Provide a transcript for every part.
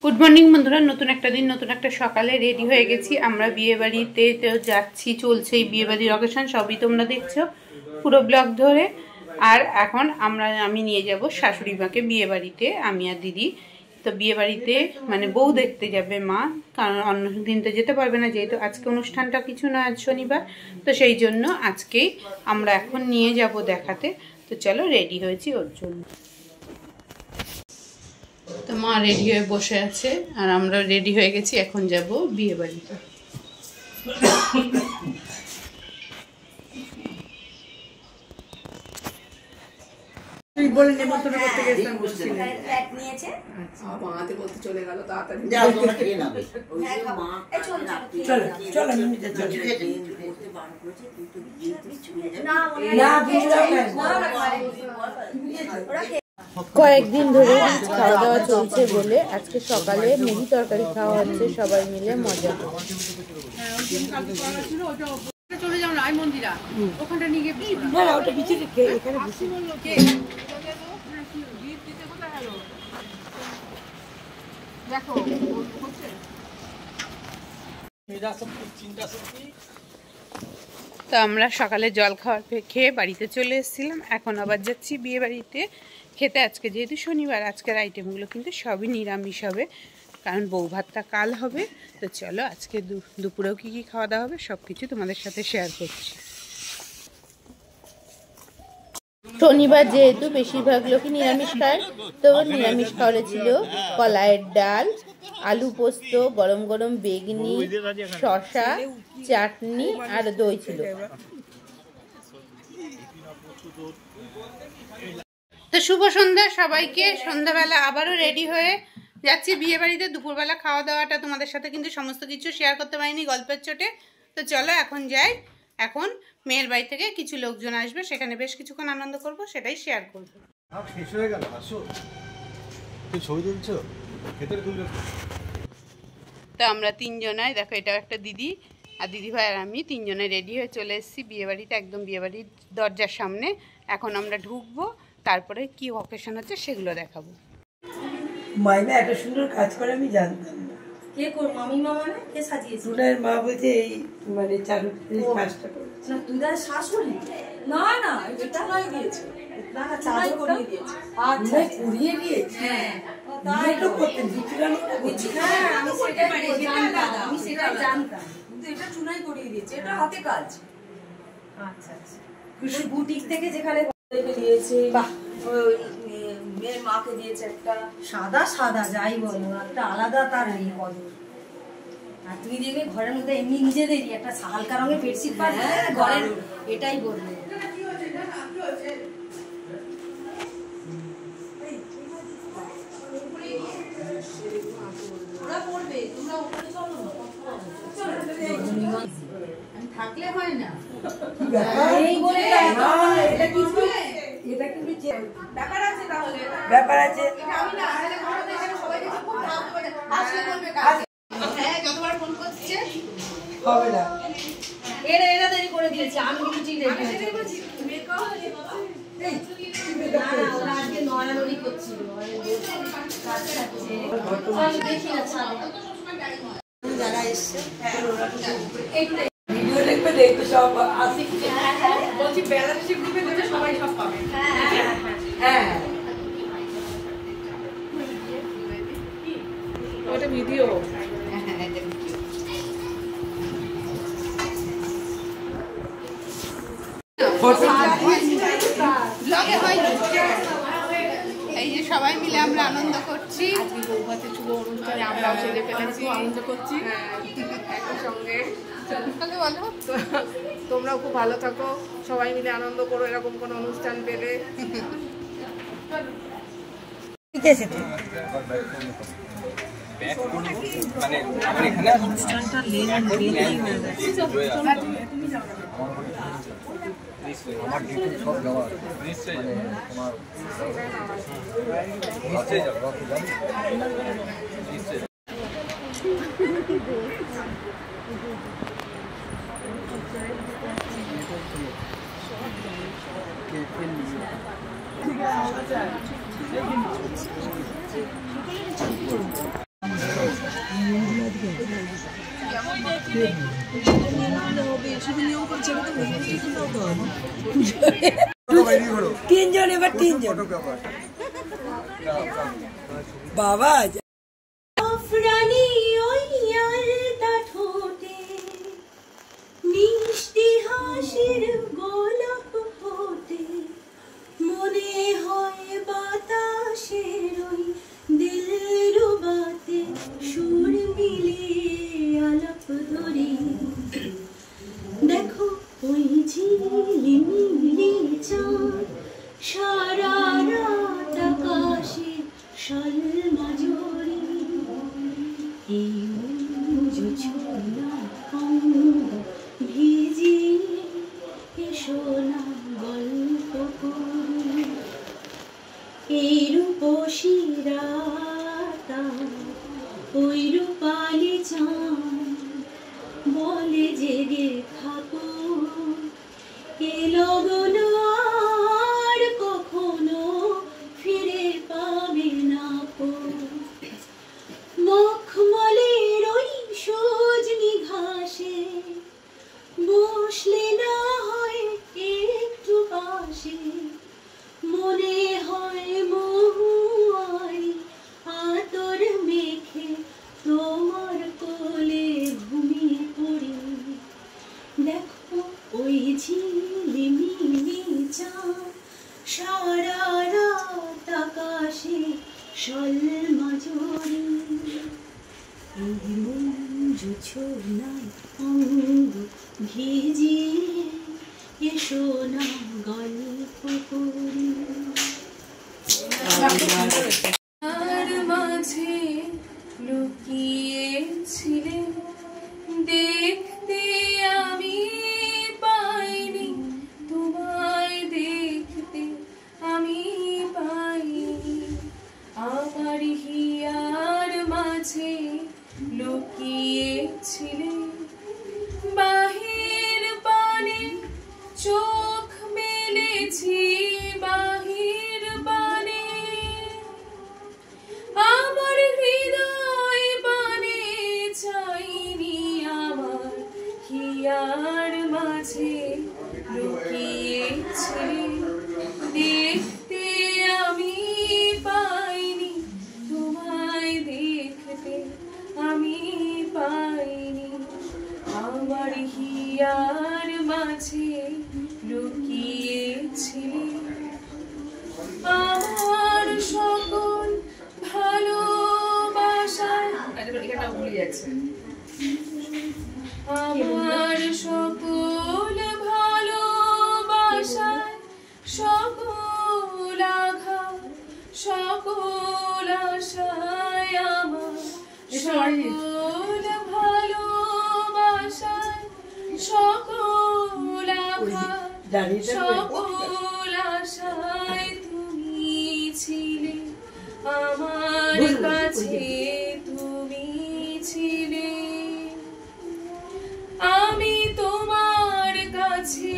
Good morning বন্ধুরা, নতুন একটা দিন নতুন একটা সকালে রেডি হয়ে গেছি। আমরা বিয়ে বাড়িতে যাচ্ছি, চলছে এই বিয়ে বাড়ির অকেশন, সবই তোমরা দেখছো পুরো ব্লগ ধরে। আর এখন আমি নিয়ে যাব শাশুড়ি মাকে বিয়ে বাড়িতে, আমি আর দিদি। তো বিয়ে বাড়িতে মানে বউ দেখতে যাবে মা, কারণ অন্য দিন তো যেতে পারবে না, যেহেতু আজকে অনুষ্ঠানটা কিছু না, আজ শনিবার। তো সেই জন্য আজকেই আমরা এখন নিয়ে যাব দেখাতে। তো চলো, রেডি হয়েছি ওর জন্য। তো মা রেডি হয়ে বসে আছে আর আমরা রেডি হয়ে গেছি, এখন যাব বিয়ে বাড়িতে। কয়েকদিন ধরে খাওয়া দাওয়া চলছে বলে আজকে সকালে মুড়ি তরকারি খাওয়া হচ্ছে, সবাই মিলে মজা। চলে যাও রায় মন্দিরা, ওখানটা নিয়ে গিয়ে না ওটা বিচি রেখে এখানে বিচি কে দেখো হচ্ছে মেরা সব চিন্তা সত্যি। তো আমরা সকালে জল খাওয়ার খেয়ে বাড়িতে চলে এসেছিলাম, এখন আবার যাচ্ছি বিয়ে বাড়িতে খেতে। আজকে যেহেতু শনিবার, আজকের আইটেমগুলো কিন্তু সবই নিরামিষ হবে, কারণ বউ ভাতটা কাল হবে। তো চলো, আজকে দুপুরেও কী কী খাওয়া দাওয়া হবে সব কিছু তোমাদের সাথে শেয়ার করছি। শনিবার যেহেতু বেশিরভাগ লোকই নিরামিষ খায়, তো নিরামিষ খাওয়া ছিল কলাইয়ের ডাল, আলু পোস্ত, গরম গরম বেগনি, শসা, চাটনি আর দই ছিল। তো শুভ সন্ধ্যা সবাইকে। সন্ধ্যাবেলা আবারও রেডি হয়ে যাচ্ছি বিয়ে বাড়িতে। দুপুরবেলা খাওয়া দাওয়াটা তোমাদের সাথে কিন্তু সমস্ত কিছু শেয়ার করতে পারিনি গল্পের চোটে। তো চলো এখন যাই। এখন মেয়ের বাড়ি থেকে কিছু লোকজন আসবে, সেখানে বেশ কিছুক্ষণ আনন্দ করব, সেটাই শেয়ার করবো। তো আমরা তিনজনাই, দেখো এটাও একটা দিদি আর দিদি ভাই আর আমি তিনজনে রেডি হয়ে চলে এসেছি বিয়ে বাড়িতে, একদম বিয়ে বাড়ির দরজার সামনে। এখন আমরা ঢুকবো, তারপরে কি অকেশন হচ্ছে সেগুলো দেখাবো। মাইনা এত সুন্দর কাজ করে আমি জানতাম না। কে কর মামি মা মানে কে সাজিয়েছে? দুলার মা বলছে এই মানে চালু কাজটা করেছে। না দুলার শাশুড়ি? না না এটা নয় দিয়েছে। না না চাদর করিয়ে দিয়েছে। আচ্ছা করিয়ে দিয়েছে। হ্যাঁ তাই তো করতে দিছিলাম না। হ্যাঁ আমি সেটা জানতাম, আমি সেটা জানতাম, কিন্তু এটা চুনাই করিয়ে দিয়েছে, এটা হাতে কাজ। আচ্ছা আচ্ছা, ওই বুটিক থেকে যেখানে দিয়েছে, বাহ, ওই মেয়ের মাকে দিয়েছে একটা সাদা সাদা, যাই বলো একটা আলাদা তার নেই কদর। আর তুমি দেখবে ঘরের মধ্যে এমনি নিজেদেরই একটা হালকা রঙের বেডশিট পাবে ঘরের, এটাই বলবে। থাকলে হয় না ব্যাপার আছে, তাহলে ব্যাপার আছে। যতবার ফোন করছে হবে না, এরা দেরি করে দিয়েছে, আমি কিন্তু ঠিক রেখেছি। ওরা আজকে নড়ানড়ি করছিল, দেখি না যারা এসছে ভিডিও দেখবে, দেখবে সব আসি বলছি ব্যালেন্স শিট দিবে, দেবে সবাই সব পাবে। হ্যাঁ ওটা ভিডিও। এই যে সবাই মিলে আমরা আনন্দ করছি, শুভ অনুষ্ঠানে আমরাও সেরে ফেলেছি, আনন্দ করছি একসঙ্গে। তোমরাও খুব ভালো থাকো, সবাই মিলে আনন্দ করো, এরকম কোনো অনুষ্ঠান পেলে। ঠিক আছে তো মানে আমার এখানে অনুষ্ঠানটা আমার ডিটেল সব দেওয়া আছে নিশ্চয়ই তোমার নিশ্চয়ই যাবো নিশ্চয়ই। তিনজন, এবার তিনজন বাবা। আফরানি ওই আলতা ঠোঁটে মিষ্টি হাসির গোলাপ ফোটে, মনে হয় বাতাসের ওই দিলরুবাতে সুর মিলিয়ে আলাপ ধরে। দেখো ওই ঝিলিমিলি চাঁদ সারা রাত আকাশে শালমা জোরে, এই ছোলা ভিজিয়ে এসো না গল্প করে। এই রূপসী রাতা ওই রূপালি চাঁদ বলে জেগে থাকো, এ লগন আর কখনো ফিরে পাবে না কো। মখমলের ওই সজনি ঘাসে বসলে না হয় একটু পাশে, মনে হয় মহুয়ায় আতর মেখে তোমার কোলে ঘুমিয়ে পড়ি। দেখো ওই ঝিলিমিলি চাঁদ সারা রাত আকাশে শালমা জোরে, এই মঞ্জু ছোলায় অঙ্গ ভিজিয়ে এসো না গল্প করি। আর মাঝে লুকিয়েছিলে দেখতে আমি পাইনি, তোমায় দেখতে আমি পাইনি। আমার হিয়ার মাঝে লুকিয়েছিলে, বাহির পানে চোখ মেলেছি বাহির পানে, আমার হৃদয় পানে চাইনি। আমার হিয়ার মাঝে লুকিয়েছিলে দেখতে আমি পাইনি, তোমায় দেখতে আমি পাইনি। আমার হিয়ার মাঝে লুকিয়েছিলে, আমার সকল ভালোবাসায় আমার সকল ভালোবাসায় সকল আঘাত সকল আশায়, আমার সকল ভালোবাসায় সকল আঘাত সকল আশায় তুমি ছিলে আমার কাছে, তুমি ছিলে। আমি তোমার কাছে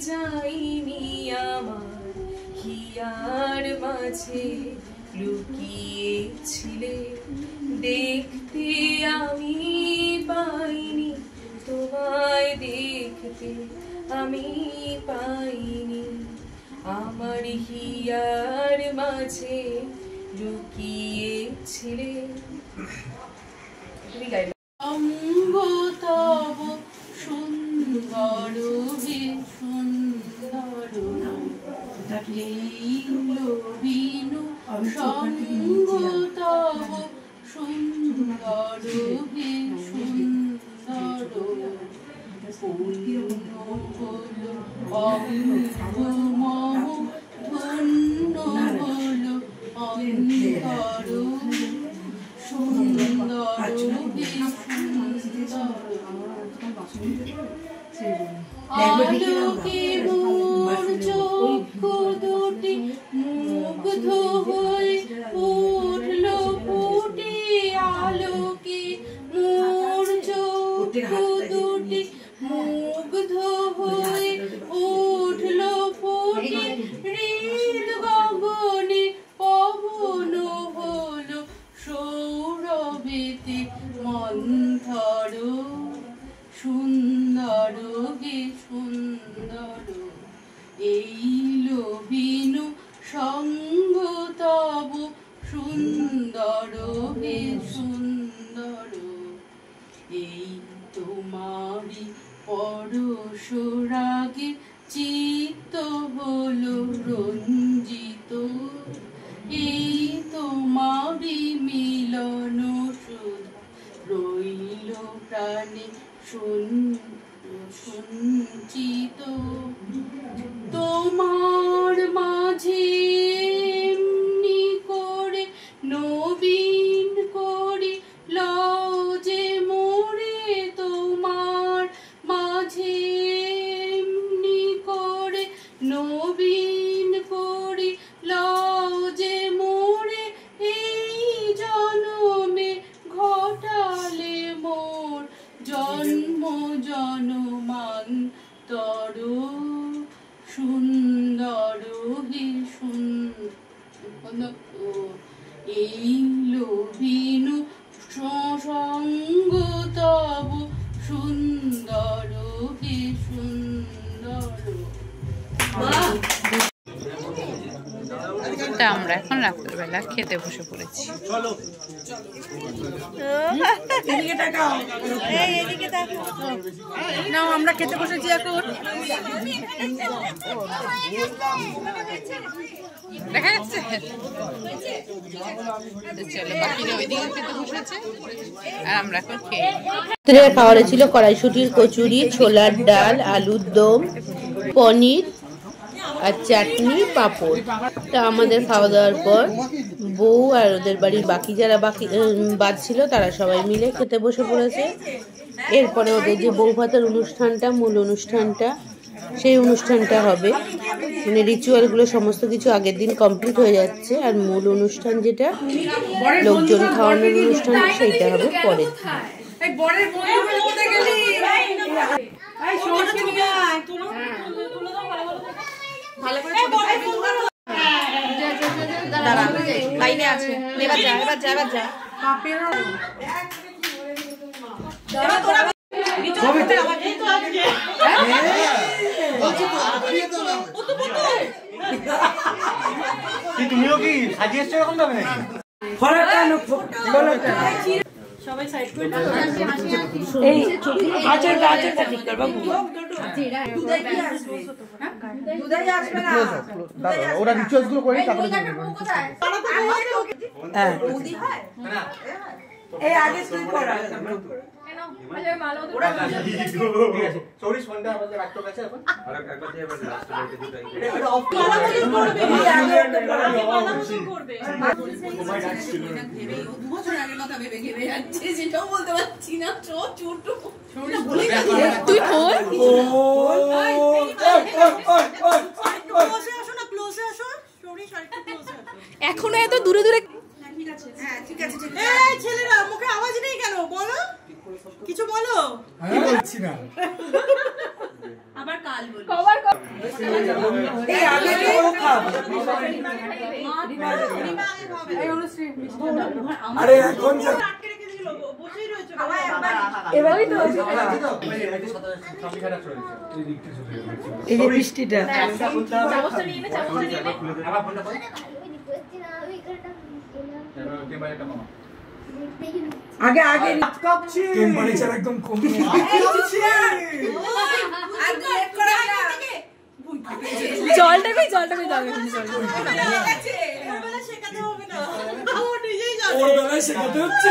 যাইনি, আমার হিয়ার মাঝে লুকিয়েছিলে দেখতে আমি পাইনি, তোমায় দেখতে আমি পাইনি। আমার হিয়ার মাঝে লুকিয়েছিলে। অঙ্গ তব সুন্দর হে সুন্দর, বিনু সঙ্গ তব সুন্দর হে সুন্দর, ধন্য হল অন্তর সুন্দর আলোকে মোর চক্ষু দুটি মুগ্ধ হয়ে উঠল ফুটে, আলোকে মোর চক্ষু দুটি মুগ্ধ হয়ে উঠল ফুটে, হৃদ গগনে পবন হল সৌরভেতে মন্থর, সুন্দর হে সুন্দর, এইল বিনু সঙ্গ তব সুন্দর হে সুন্দর, এই তোমারি পরশরাগে চিত্ত হলো রঞ্জিত, এই তোমারি মিলন সুধা রইল প্রাণে সঞ্চিত। তোমার মাঝে এমনি করে নবীন করি লও যে মোরে, তোমার মাঝে এমনি করে নবীন করি লও যে মোরে, এই জনমে ঘটালে মোর জন্ম জনমান্তর, সুন্দর হে সুন্দর, এইল বিনু সঙ্গ তব সুন্দর হে সুন্দর। তা আমরা এখন রাত্রেবেলা খেতে বসে পড়েছি। না আমরা খেতে বসেছি এখন। দেখা যাচ্ছে চলো বাকিরা ওইদিকে খেতে বসেছে আর আমরা এখন খেয়ে। খাওয়ারে ছিল কড়াইশুটির কচুরি, ছোলার ডাল, আলুর দম, পনির আর চাটনি, পাঁপড়। তা আমাদের খাওয়া দাওয়ার পর বউ আর ওদের বাড়ির বাকি যারা বাদ ছিল তারা সবাই মিলে খেতে বসে পড়েছে। এরপরে ওদের যে বউ ভাতের অনুষ্ঠানটা, মূল অনুষ্ঠানটা, সেই অনুষ্ঠানটা হবে। মানে রিচুয়ালগুলো সমস্ত কিছু আগের দিন কমপ্লিট হয়ে যাচ্ছে, আর মূল অনুষ্ঠান যেটা লোকজন খাওয়ানোর অনুষ্ঠান সেইটা হবে পরে। লাইনে আছে, এবার যা এবার যা এবার যা। তুমিও কি সাজিয়ে এসছো এরকম ভাবে নাকি? সবাই সাইড করে এই আচারটা ঠিক কর বাবু। ওরা রিচুয়ালস গুলো করে তারপরে এই আগে তুই করা তুই ফোন এখনো এত দূরে দূরে। ছেলেরা মুখে আওয়াজ নেই কেন? বলো কিছু বলো। বলছি না আবার কাল বলি। এই আগে ও খাও। আরে এখন যা এবারই তো এই যে বৃষ্টিটা আগে আগে টেম্পারেচার একদম কম জলটা কই দাও শেখাতে হচ্ছে।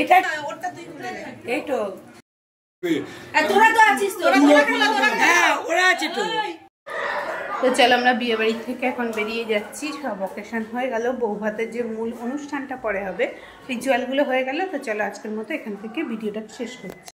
এটা এই তো তোরা তো আছিস, হ্যাঁ ওরা আছে তো। তো চলো আমরা বিয়ে বাড়ি থেকে এখন বেরিয়ে যাচ্ছি। সব অকেশন হয়ে গেল, বউ ভাতের যে মূল অনুষ্ঠানটা পরে হবে, রিচুয়ালগুলো হয়ে গেল। তো চলো আজকের মতো এখান থেকে ভিডিওটা শেষ করছি।